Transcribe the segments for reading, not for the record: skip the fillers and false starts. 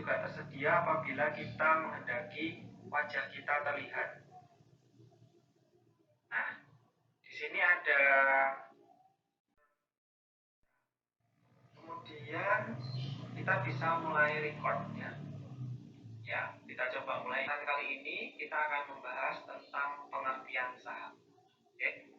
juga tersedia apabila kita menghendaki wajah kita terlihat. Nah, di sini ada, kemudian kita bisa mulai record ya. Ya, kita coba mulai. Kali ini kita akan membahas tentang pengertian saham. Oke.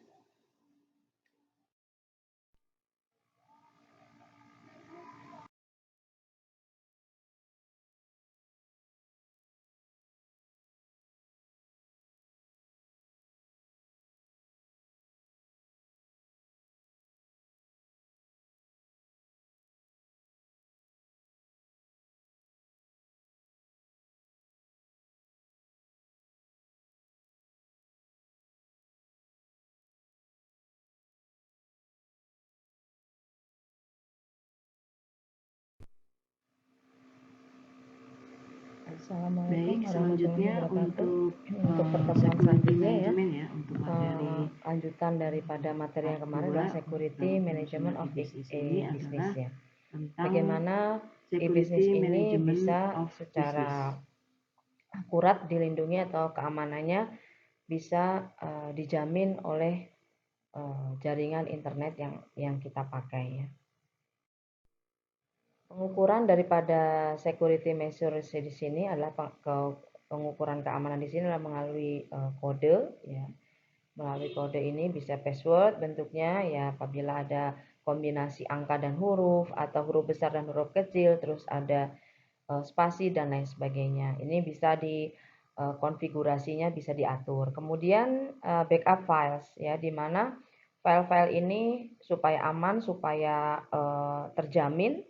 Baik, selanjutnya untuk pertemuan selanjutnya ya, untuk materi lanjutan daripada materi yang kemarin adalah security management of e-business ya. Bagaimana e-business ini bisa secara akurat dilindungi atau keamanannya bisa dijamin oleh jaringan internet yang kita pakai ya. Pengukuran daripada security measures di sini adalah pengukuran keamanan di sini adalah melalui kode ya. Melalui kode ini bisa password bentuknya ya, apabila ada kombinasi angka dan huruf atau huruf besar dan huruf kecil, terus ada spasi dan lain sebagainya. Ini bisa di konfigurasinya bisa diatur. Kemudian backup files ya, di mana file-file ini supaya aman, supaya terjamin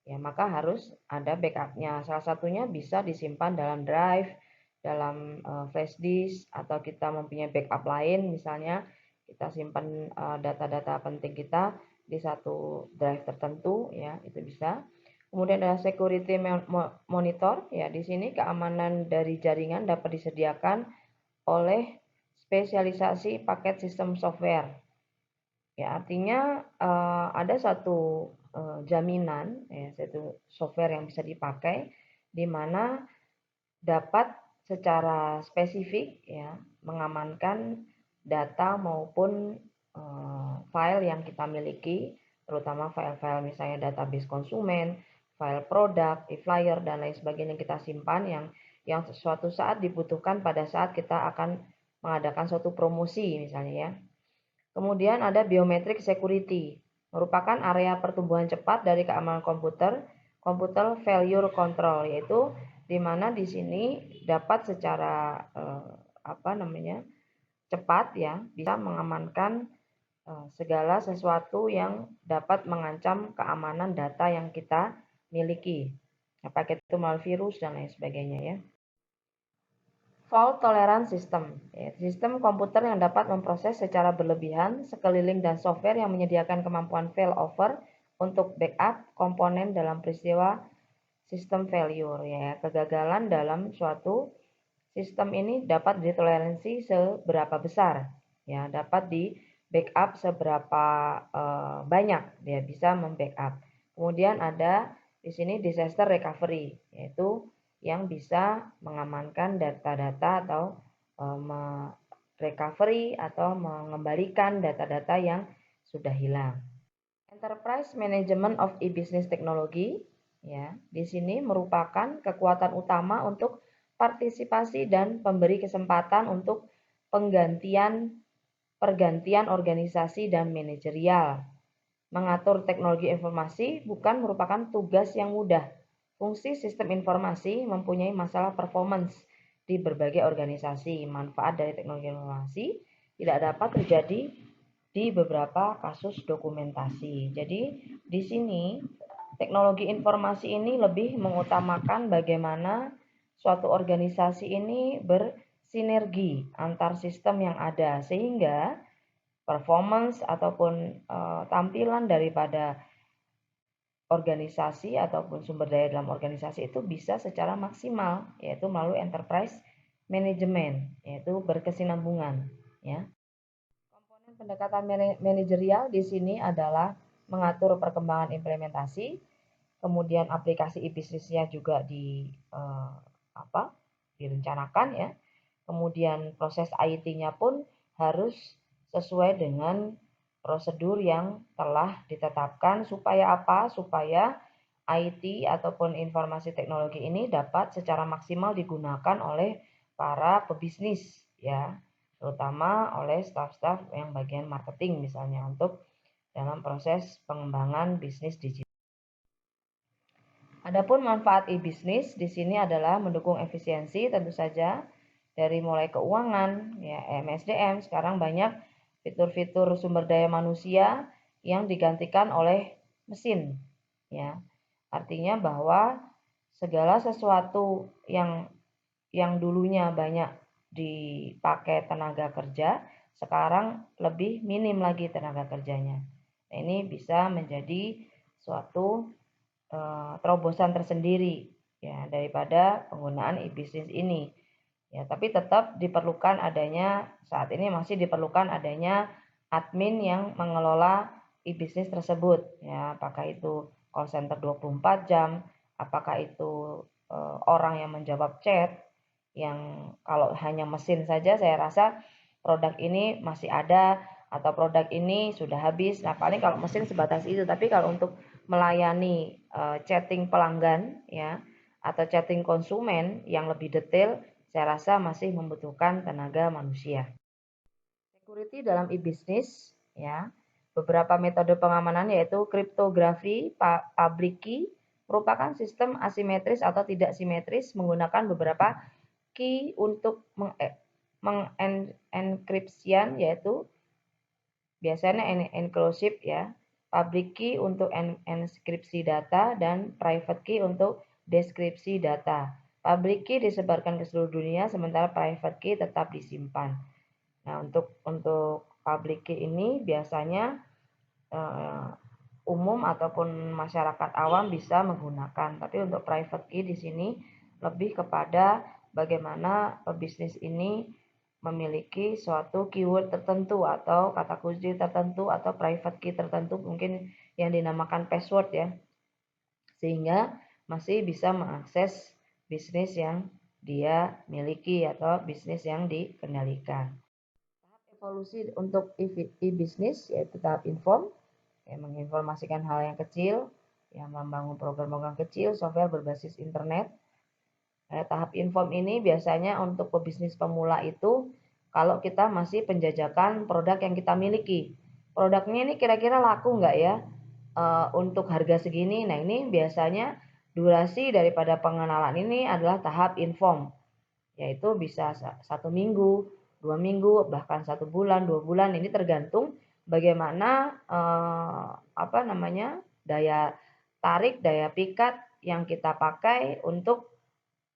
ya, maka harus ada backupnya. Salah satunya bisa disimpan dalam drive, dalam flash disk, atau kita mempunyai backup lain, misalnya kita simpan data-data penting kita di satu drive tertentu ya, itu bisa. Kemudian ada security monitor ya, di sini keamanan dari jaringan dapat disediakan oleh spesialisasi paket sistem software ya, artinya ada satu jaminan ya, satu software yang bisa dipakai di mana dapat secara spesifik ya mengamankan data maupun file yang kita miliki, terutama file-file misalnya database konsumen, file produk, e-flyer dan lain sebagainya yang kita simpan, yang suatu saat dibutuhkan pada saat kita akan mengadakan suatu promosi misalnya ya. Kemudian ada biometric security, merupakan area pertumbuhan cepat dari keamanan komputer, computer failure control, yaitu di mana di sini dapat secara cepat ya bisa mengamankan segala sesuatu yang dapat mengancam keamanan data yang kita miliki, apakah itu melalui virus dan lain sebagainya ya. Fault tolerance system, sistem komputer yang dapat memproses secara berlebihan sekeliling dan software yang menyediakan kemampuan failover untuk backup komponen dalam peristiwa sistem failure ya. Kegagalan dalam suatu sistem ini dapat ditoleransi seberapa besar ya, dapat di backup seberapa banyak dia bisa membackup. Kemudian ada di sini disaster recovery, yaitu yang bisa mengamankan data-data atau recovery atau mengembalikan data-data yang sudah hilang. Enterprise Management of E-Business Technology ya, di sini merupakan kekuatan utama untuk partisipasi dan pemberi kesempatan untuk pergantian organisasi dan manajerial. Mengatur teknologi informasi bukan merupakan tugas yang mudah. Fungsi sistem informasi mempunyai masalah performance di berbagai organisasi. Manfaat dari teknologi informasi tidak dapat terjadi di beberapa kasus dokumentasi. Jadi di sini teknologi informasi ini lebih mengutamakan bagaimana suatu organisasi ini bersinergi antar sistem yang ada, sehingga performance ataupun tampilan daripada organisasi ataupun sumber daya dalam organisasi itu bisa secara maksimal, yaitu melalui enterprise management, yaitu berkesinambungan ya. Komponen pendekatan manajerial di sini adalah mengatur perkembangan implementasi, kemudian aplikasi e-bisnisnya juga direncanakan ya. Kemudian proses IT-nya pun harus sesuai dengan prosedur yang telah ditetapkan supaya apa? Supaya IT ataupun informasi teknologi ini dapat secara maksimal digunakan oleh para pebisnis ya, terutama oleh staf-staf yang bagian marketing misalnya untuk dalam proses pengembangan bisnis digital. Adapun manfaat e-bisnis di sini adalah mendukung efisiensi tentu saja dari mulai keuangan ya, MSDM, sekarang banyak fitur-fitur sumber daya manusia yang digantikan oleh mesin ya. Artinya bahwa segala sesuatu yang dulunya banyak dipakai tenaga kerja, sekarang lebih minim lagi tenaga kerjanya. Nah, ini bisa menjadi suatu terobosan tersendiri ya daripada penggunaan e-bisnis ini. Ya, tapi tetap diperlukan adanya, saat ini masih diperlukan adanya admin yang mengelola e-bisnis tersebut ya, apakah itu call center 24 jam, apakah itu orang yang menjawab chat, yang kalau hanya mesin saja saya rasa produk ini masih ada atau produk ini sudah habis. Nah, paling kalau mesin sebatas itu, tapi kalau untuk melayani chatting pelanggan ya atau chatting konsumen yang lebih detail, saya rasa masih membutuhkan tenaga manusia. Security dalam e-bisnis ya. Beberapa metode pengamanan yaitu kriptografi, public key merupakan sistem asimetris atau tidak simetris menggunakan beberapa key untuk mengenkripsian yaitu biasanya enclosed ya. Public key untuk enskripsi data dan private key untuk deskripsi data. Public key disebarkan ke seluruh dunia sementara private key tetap disimpan. Nah, untuk public key ini biasanya umum ataupun masyarakat awam bisa menggunakan. Tapi untuk private key di sini lebih kepada bagaimana pebisnis ini memiliki suatu keyword tertentu atau kata kunci tertentu atau private key tertentu, mungkin yang dinamakan password ya, sehingga masih bisa mengakses bisnis yang dia miliki atau bisnis yang dikendalikan. Tahap evolusi untuk e-bisnis yaitu tahap inform, yang menginformasikan hal yang kecil, yang membangun program-program kecil, software berbasis internet. Tahap inform ini biasanya untuk pebisnis pemula itu kalau kita masih penjajakan produk yang kita miliki. Produknya ini kira-kira laku nggak ya untuk harga segini? Nah, ini biasanya durasi daripada pengenalan ini adalah tahap inform, yaitu bisa 1 minggu, 2 minggu, bahkan 1 bulan, 2 bulan. Ini tergantung bagaimana daya tarik, daya pikat yang kita pakai untuk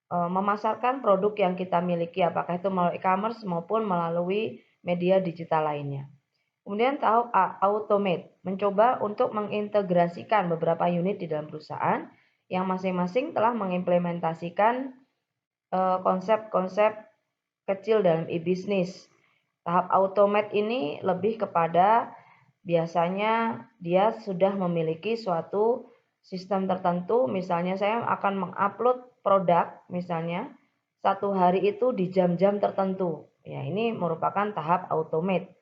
memasarkan produk yang kita miliki, apakah itu melalui e-commerce maupun melalui media digital lainnya. Kemudian tahap automate, mencoba untuk mengintegrasikan beberapa unit di dalam perusahaan yang masing-masing telah mengimplementasikan konsep-konsep kecil dalam e-bisnis. Tahap automate ini lebih kepada biasanya dia sudah memiliki suatu sistem tertentu, misalnya saya akan mengupload produk misalnya 1 hari itu di jam-jam tertentu. Ya, ini merupakan tahap automate.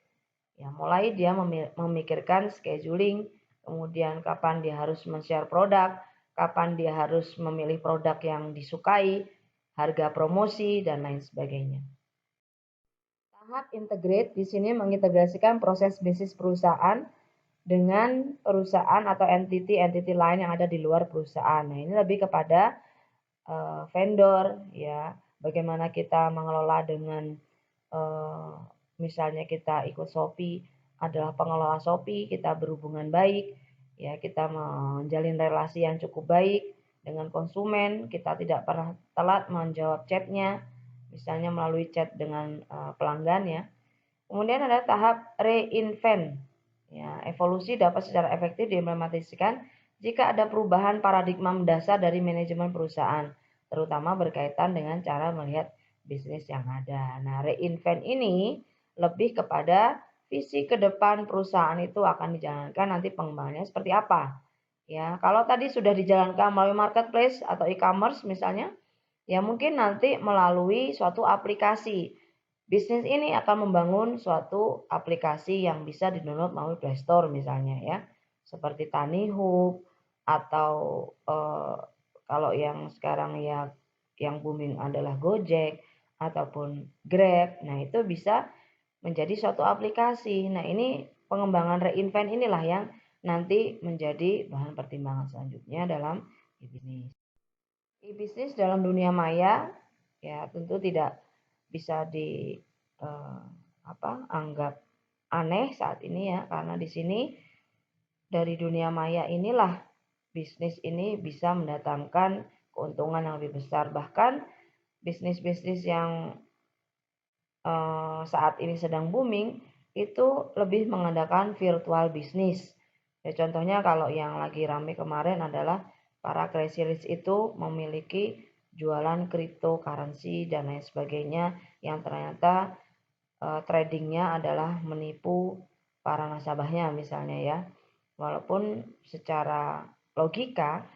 Ya, mulai dia memikirkan scheduling, kemudian kapan dia harus men-share produk, kapan dia harus memilih produk yang disukai, harga promosi dan lain sebagainya. Tahap integrate di sini mengintegrasikan proses bisnis perusahaan dengan perusahaan atau entity lain yang ada di luar perusahaan. Nah, ini lebih kepada vendor ya, bagaimana kita mengelola dengan misalnya kita ikut Shopee, adalah pengelola Shopee, kita berhubungan baik ya, kita menjalin relasi yang cukup baik dengan konsumen, kita tidak pernah telat menjawab chatnya, misalnya melalui chat dengan pelanggan ya. Kemudian ada tahap reinvent ya, evolusi dapat secara efektif diimplementasikan jika ada perubahan paradigma mendasar dari manajemen perusahaan, terutama berkaitan dengan cara melihat bisnis yang ada. Nah, reinvent ini lebih kepada visi ke depan perusahaan itu akan dijalankan nanti pengembangannya seperti apa. Ya, kalau tadi sudah dijalankan melalui marketplace atau e-commerce misalnya, ya mungkin nanti melalui suatu aplikasi. Bisnis ini akan membangun suatu aplikasi yang bisa di-download melalui Play Store misalnya ya. Seperti Tani Hub atau kalau yang sekarang ya yang booming adalah Gojek ataupun Grab. Nah, itu bisa menjadi suatu aplikasi. Nah, ini pengembangan reinvent inilah yang nanti menjadi bahan pertimbangan selanjutnya dalam e-bisnis. E-bisnis dalam dunia maya ya tentu tidak bisa anggap aneh saat ini ya, karena di sini dari dunia maya inilah bisnis ini bisa mendatangkan keuntungan yang lebih besar. Bahkan bisnis-bisnis yang saat ini sedang booming itu lebih mengandalkan virtual bisnis. Ya, contohnya kalau yang lagi rame kemarin adalah para crazy rich itu memiliki jualan cryptocurrency dan lain sebagainya yang ternyata tradingnya adalah menipu para nasabahnya misalnya ya. Walaupun secara logika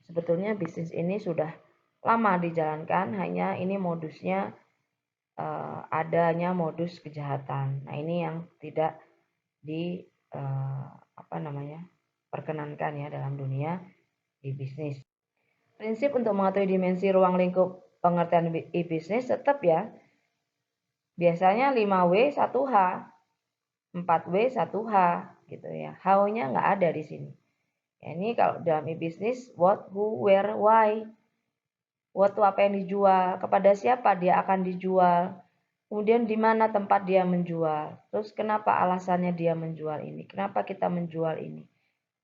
sebetulnya bisnis ini sudah lama dijalankan, hanya ini modusnya adanya modus kejahatan. Nah, ini yang tidak di perkenankan ya dalam dunia di bisnis. Prinsip untuk mengetahui dimensi ruang lingkup pengertian e-bisnis tetap ya. Biasanya 5W 1H, 4W 1H gitu ya. How-nya nggak ada di sini. Ya, ini kalau dalam e-bisnis what, who, where, why. What itu apa yang dijual, kepada siapa dia akan dijual, kemudian di mana tempat dia menjual, terus kenapa alasannya dia menjual ini, kenapa kita menjual ini,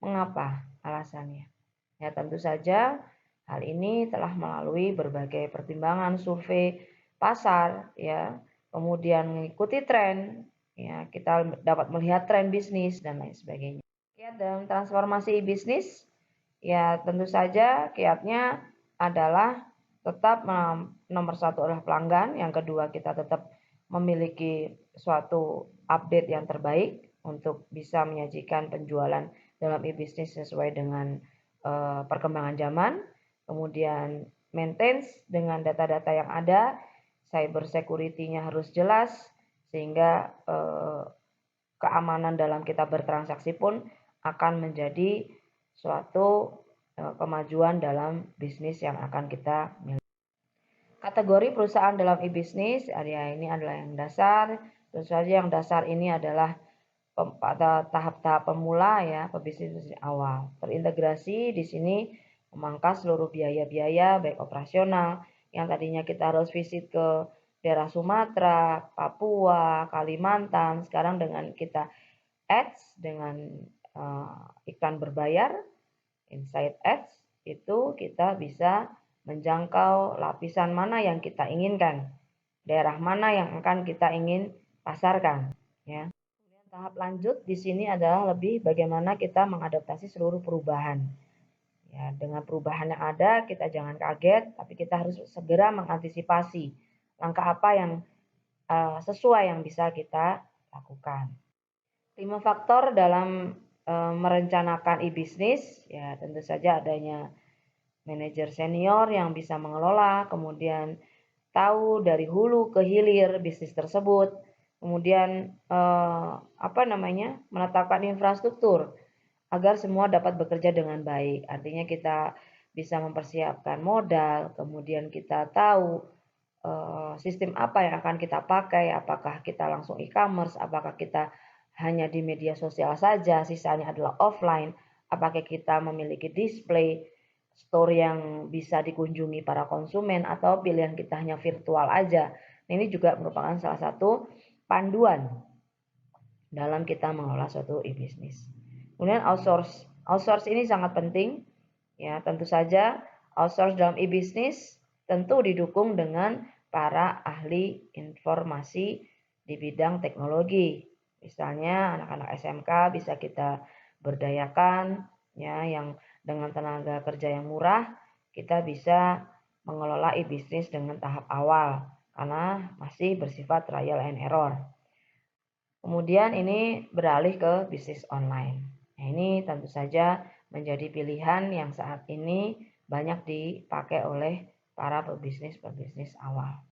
mengapa alasannya. Ya tentu saja hal ini telah melalui berbagai pertimbangan survei pasar ya, kemudian mengikuti tren, ya kita dapat melihat tren bisnis dan lain sebagainya. Kiat dalam transformasi bisnis, ya tentu saja kiatnya adalah tetap nomor satu adalah pelanggan, yang kedua kita tetap memiliki suatu update yang terbaik untuk bisa menyajikan penjualan dalam e-bisnis sesuai dengan perkembangan zaman, kemudian maintenance dengan data-data yang ada, cyber security-nya harus jelas sehingga keamanan dalam kita bertransaksi pun akan menjadi suatu kemajuan dalam bisnis yang akan kita miliki. Kategori perusahaan dalam e-bisnis area ini adalah yang dasar. Tentu saja yang dasar ini adalah pada tahap-tahap pemula ya, pebisnis awal. Terintegrasi di sini memangkas seluruh biaya-biaya baik operasional yang tadinya kita harus visit ke daerah Sumatera, Papua, Kalimantan, sekarang dengan kita ads dengan iklan berbayar, inside ads, itu kita bisa menjangkau lapisan mana yang kita inginkan, daerah mana yang akan kita ingin pasarkan. Ya. Kemudian tahap lanjut di sini adalah lebih bagaimana kita mengadaptasi seluruh perubahan. Ya, dengan perubahan yang ada kita jangan kaget, tapi kita harus segera mengantisipasi langkah apa yang sesuai yang bisa kita lakukan. 5 faktor dalam merencanakan e-bisnis, ya tentu saja adanya manajer senior yang bisa mengelola, kemudian tahu dari hulu ke hilir bisnis tersebut, kemudian menetapkan infrastruktur agar semua dapat bekerja dengan baik. Artinya kita bisa mempersiapkan modal, kemudian kita tahu sistem apa yang akan kita pakai, apakah kita langsung e-commerce, apakah kita hanya di media sosial saja, sisanya adalah offline, apakah kita memiliki display, store yang bisa dikunjungi para konsumen, atau pilihan kita hanya virtual aja. Ini juga merupakan salah satu panduan dalam kita mengelola suatu e-bisnis. Kemudian outsource. Outsource ini sangat penting. Ya, tentu saja outsource dalam e-bisnis tentu didukung dengan para ahli informasi di bidang teknologi. Misalnya anak-anak SMK bisa kita berdayakan ya, yang dengan tenaga kerja yang murah kita bisa mengelola e-bisnis dengan tahap awal karena masih bersifat trial and error. Kemudian ini beralih ke bisnis online. Nah, ini tentu saja menjadi pilihan yang saat ini banyak dipakai oleh para pebisnis awal.